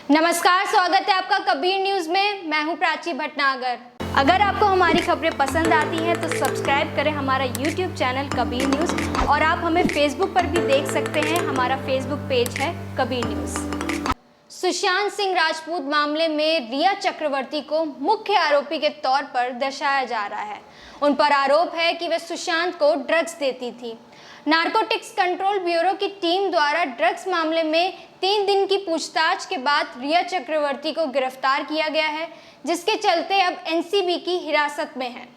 नमस्कार, स्वागत है आपका कबीर न्यूज में। मैं हूं प्राची भटनागर। अगर आपको हमारी खबरें पसंद आती हैं तो सब्सक्राइब करें हमारा यूट्यूब चैनल कबीर न्यूज, और आप हमें फेसबुक पर भी देख सकते हैं। हमारा फेसबुक पेज है कबीर न्यूज। सुशांत सिंह राजपूत मामले में रिया चक्रवर्ती को मुख्य आरोपी के तौर पर दर्शाया जा रहा है। उन पर आरोप है कि वे सुशांत को ड्रग्स देती थी। नारकोटिक्स कंट्रोल ब्यूरो की टीम द्वारा ड्रग्स मामले में 3 दिन की पूछताछ के बाद रिया चक्रवर्ती को गिरफ्तार किया गया है, जिसके चलते अब एनसीबी की हिरासत में है।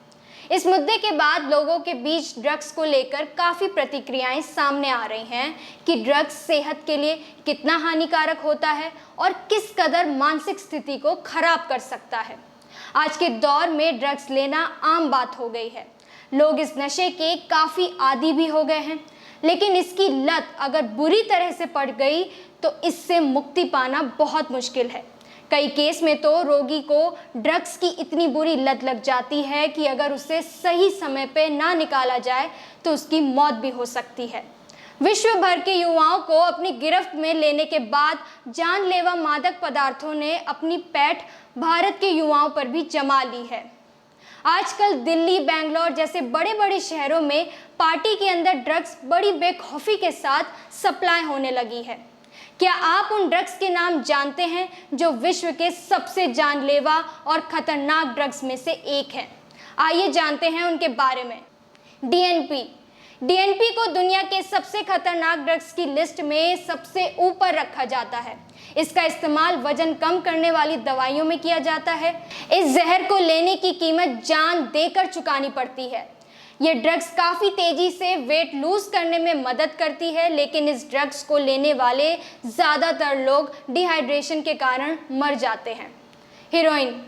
इस मुद्दे के बाद लोगों के बीच ड्रग्स को लेकर काफ़ी प्रतिक्रियाएं सामने आ रही हैं कि ड्रग्स सेहत के लिए कितना हानिकारक होता है और किस कदर मानसिक स्थिति को खराब कर सकता है। आज के दौर में ड्रग्स लेना आम बात हो गई है। लोग इस नशे के काफ़ी आदी भी हो गए हैं, लेकिन इसकी लत अगर बुरी तरह से पड़ गई तो इससे मुक्ति पाना बहुत मुश्किल है। कई केस में तो रोगी को ड्रग्स की इतनी बुरी लत लग जाती है कि अगर उसे सही समय पे ना निकाला जाए तो उसकी मौत भी हो सकती है। विश्व भर के युवाओं को अपनी गिरफ्त में लेने के बाद जानलेवा मादक पदार्थों ने अपनी पैठ भारत के युवाओं पर भी जमा ली है। आजकल दिल्ली, बेंगलोर जैसे बड़े बड़े शहरों में पार्टी के अंदर ड्रग्स बड़ी बेखौफी के साथ सप्लाई होने लगी है। क्या आप उन ड्रग्स के नाम जानते हैं जो विश्व के सबसे जानलेवा और खतरनाक ड्रग्स में से एक है? आइए जानते हैं उनके बारे में। डीएनपी को दुनिया के सबसे खतरनाक ड्रग्स की लिस्ट में सबसे ऊपर रखा जाता है। इसका इस्तेमाल वजन कम करने वाली दवाइयों में किया जाता है। इस जहर को लेने की कीमत जान देकर चुकानी पड़ती है। ये ड्रग्स काफ़ी तेज़ी से वेट लूज करने में मदद करती है, लेकिन इस ड्रग्स को लेने वाले ज़्यादातर लोग डिहाइड्रेशन के कारण मर जाते हैं। हीरोइन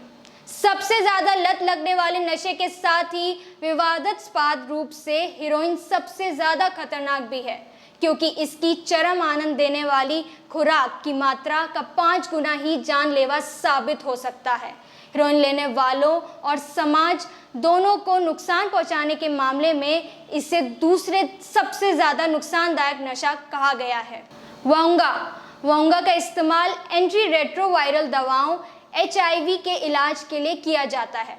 सबसे ज़्यादा लत लगने वाले नशे के साथ ही विवादास्पद रूप से हीरोइन सबसे ज़्यादा खतरनाक भी है, क्योंकि इसकी चरम आनंद देने वाली खुराक की मात्रा का 5 गुना ही जानलेवा साबित हो सकता है। हीरोइन लेने वालों और समाज दोनों को नुकसान पहुंचाने के मामले में इसे दूसरे सबसे ज़्यादा नुकसानदायक नशा कहा गया है। वाउंगा का इस्तेमाल एंटी रेट्रोवायरल दवाओं HIV के इलाज के लिए किया जाता है।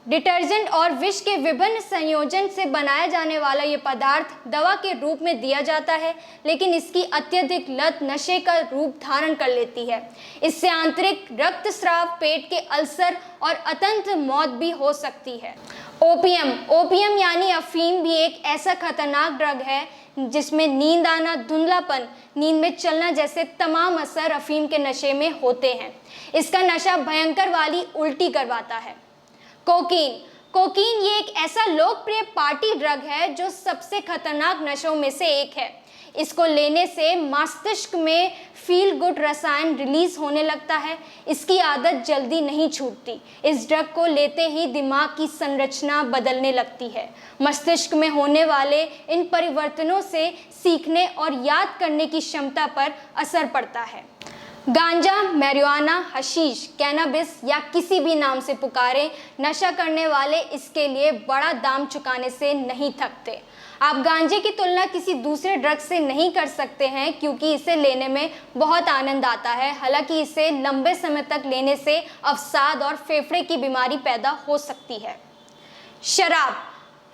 डिटर्जेंट और विष के विभिन्न संयोजन से बनाया जाने वाला ये पदार्थ दवा के रूप में दिया जाता है, लेकिन इसकी अत्यधिक लत नशे का रूप धारण कर लेती है। इससे आंतरिक रक्तस्राव, पेट के अल्सर और अतंत्र मौत भी हो सकती है। ओपियम यानी अफीम भी एक ऐसा खतरनाक ड्रग है जिसमें नींद आना, धुंधलापन, नींद में चलना जैसे तमाम असर अफीम के नशे में होते हैं। इसका नशा भयंकर वाली उल्टी करवाता है। कोकीन ये एक ऐसा लोकप्रिय पार्टी ड्रग है जो सबसे खतरनाक नशों में से एक है। इसको लेने से मस्तिष्क में फील गुड रसायन रिलीज होने लगता है। इसकी आदत जल्दी नहीं छूटती। इस ड्रग को लेते ही दिमाग की संरचना बदलने लगती है। मस्तिष्क में होने वाले इन परिवर्तनों से सीखने और याद करने की क्षमता पर असर पड़ता है। गांजा, मैरिजुआना, हशीश, कैनाबिस या किसी भी नाम से पुकारे, नशा करने वाले इसके लिए बड़ा दाम चुकाने से नहीं थकते। आप गांजे की तुलना किसी दूसरे ड्रग से नहीं कर सकते हैं, क्योंकि इसे लेने में बहुत आनंद आता है। हालांकि इसे लंबे समय तक लेने से अवसाद और फेफड़े की बीमारी पैदा हो सकती है। शराब।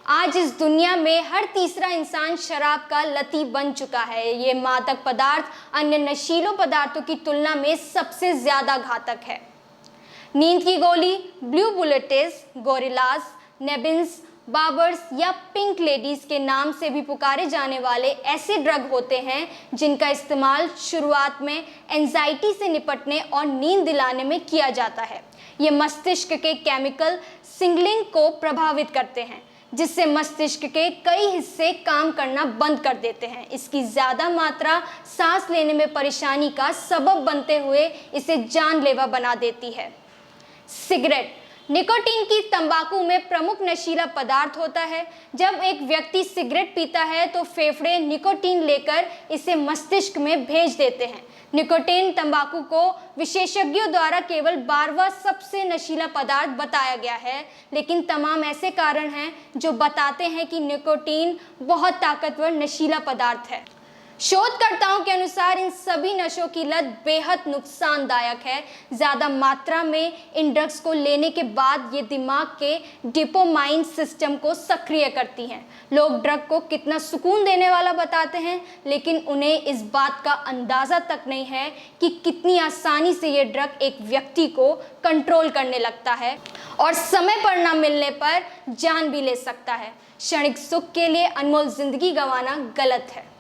आज इस दुनिया में हर तीसरा इंसान शराब का लती बन चुका है। ये मादक पदार्थ अन्य नशीलों पदार्थों की तुलना में सबसे ज़्यादा घातक है। नींद की गोली, ब्लू बुलेटिस, गोरिल्लास, नेबिन्स, बाबर्स या पिंक लेडीज़ के नाम से भी पुकारे जाने वाले ऐसे ड्रग होते हैं जिनका इस्तेमाल शुरुआत में एंजाइटी से निपटने और नींद दिलाने में किया जाता है। ये मस्तिष्क के केमिकल सिग्नलिंग को प्रभावित करते हैं, जिससे मस्तिष्क के कई हिस्से काम करना बंद कर देते हैं। इसकी ज़्यादा मात्रा सांस लेने में परेशानी का सबब बनते हुए इसे जानलेवा बना देती है। सिगरेट। निकोटीन की तंबाकू में प्रमुख नशीला पदार्थ होता है। जब एक व्यक्ति सिगरेट पीता है तो फेफड़े निकोटीन लेकर इसे मस्तिष्क में भेज देते हैं। निकोटीन तंबाकू को विशेषज्ञों द्वारा केवल 12वां सबसे नशीला पदार्थ बताया गया है, लेकिन तमाम ऐसे कारण हैं जो बताते हैं कि निकोटीन बहुत ताकतवर नशीला पदार्थ है। शोधकर्ताओं के अनुसार इन सभी नशों की लत बेहद नुकसानदायक है। ज़्यादा मात्रा में इन ड्रग्स को लेने के बाद ये दिमाग के डोपामाइन सिस्टम को सक्रिय करती हैं। लोग ड्रग को कितना सुकून देने वाला बताते हैं, लेकिन उन्हें इस बात का अंदाज़ा तक नहीं है कि कितनी आसानी से ये ड्रग एक व्यक्ति को कंट्रोल करने लगता है और समय पर ना मिलने पर जान भी ले सकता है। क्षणिक सुख के लिए अनमोल जिंदगी गंवाना गलत है।